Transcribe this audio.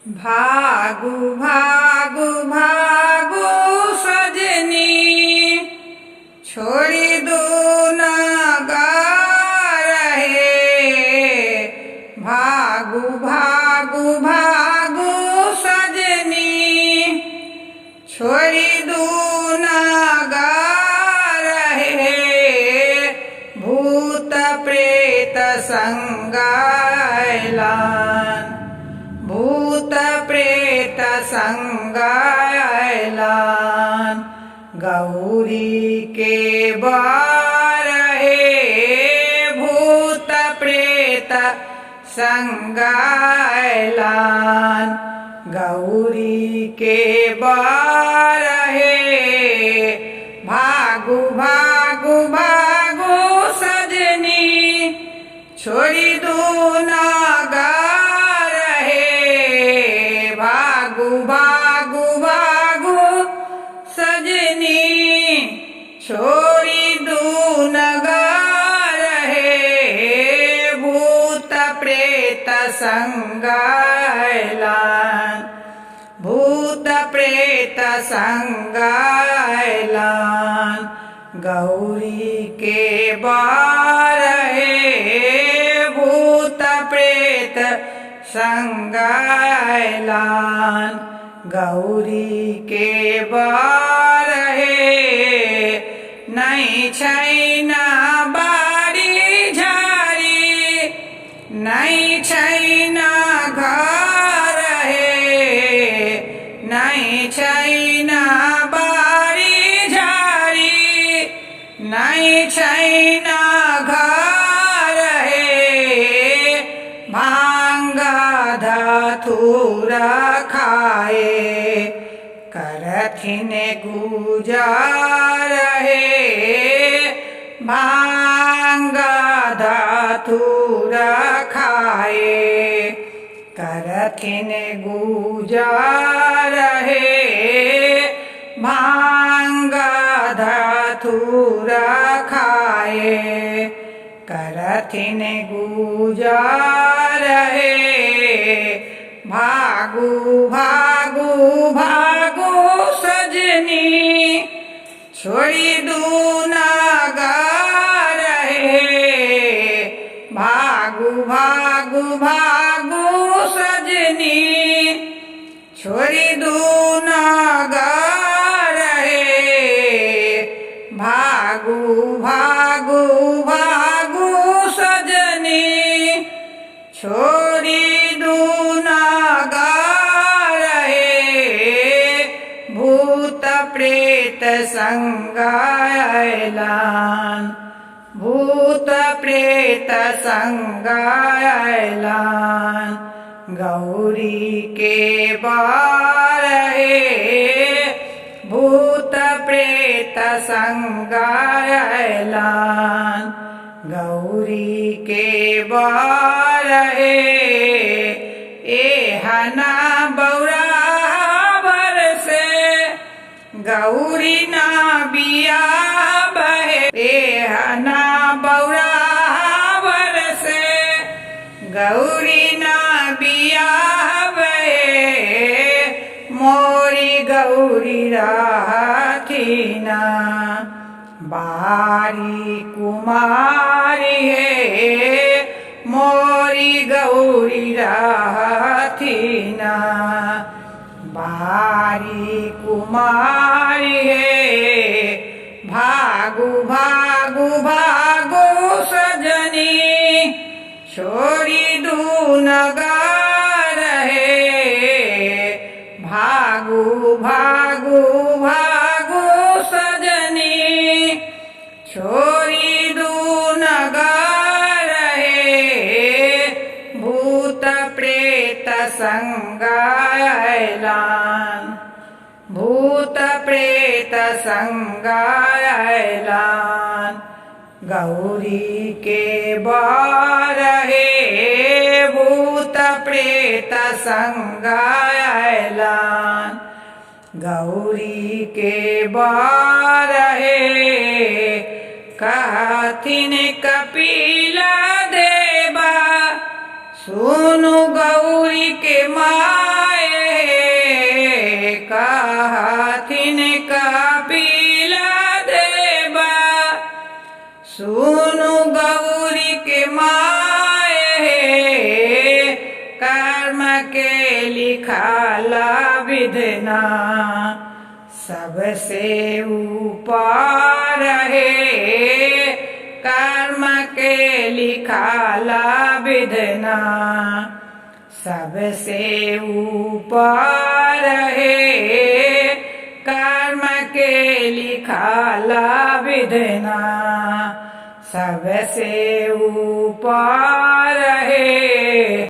भागु भागु भागु सजनी, छोड़ी दू नगर हे। भागु भागु भागु सजनी, छोड़ी दू नगर हे। भूत प्रेत संग अयलन, भूत प्रेत संग अयलन। गौरी के बर हे, भूत प्रेत संग अयलन। गौरी के बर हे। भागु भागु भागु सजनी, छोड़ी दू नगर हे। भागु भागु भागु सजनी, छोड़ी दू नगर हे। भूत प्रेत संग अयलन, भूत प्रेत संग अयलन। गौरी के बर हे, भूत प्रेत संग अयलन। गौरी के बर हे। नहीं छैन बारी झारी, नहीं छैन घर हे। नहीं छैन बारी झारी, नहीं छैन घर हे। भांग धतूर खाए, करथिन गुजर हे। भांग धतूर खाए, करथिन गुजर हे। भांग धतूर खाए, करथिन गुजर हे। भागु भागु भागु सजनी, छोड़ी दू नगर हे। भागु भागु भागु सजनी, छोड़ी दू नगर हे। भागु भागु भागु सजनी, छोड़ी दू नगर हे। भूत प्रेत संग अयलन, भूत प्रेत संग अयलन। गौरी के बर हे, भूत प्रेत संग अयलन। गौरी के बर हे। एहना बौरा बरसे, गौरी ना बियाह बहे। एहना बौरा बरसे, गौरी ना बियाह बहे। मोरी गौरी रहथिना, बारी कुमारी हे। मोरी गौरी रहथिना, बारी कुमारी हे। भागु भागु भागु सजनी, छोड़ी दू नगर हे। भागु भागु भागु सजनी, छोड़ी दू नगर हे। भूत प्रेत संग अयलन, भूत प्रेत संग अयलन। गौरी के बर हे, भूत प्रेत संग अयलन। गौरी के बर हे। कहथिन कपिला देवा, सुनु गौरी के माय कहथिन कपिल देवा सुनु गौरी के माए कर्म के लिखाला विधना सबसे ऊपर है कर्म के लिखाला विधना सबसे ऊपर है कर्म के लिखाला विधना सबसे ऊपर है।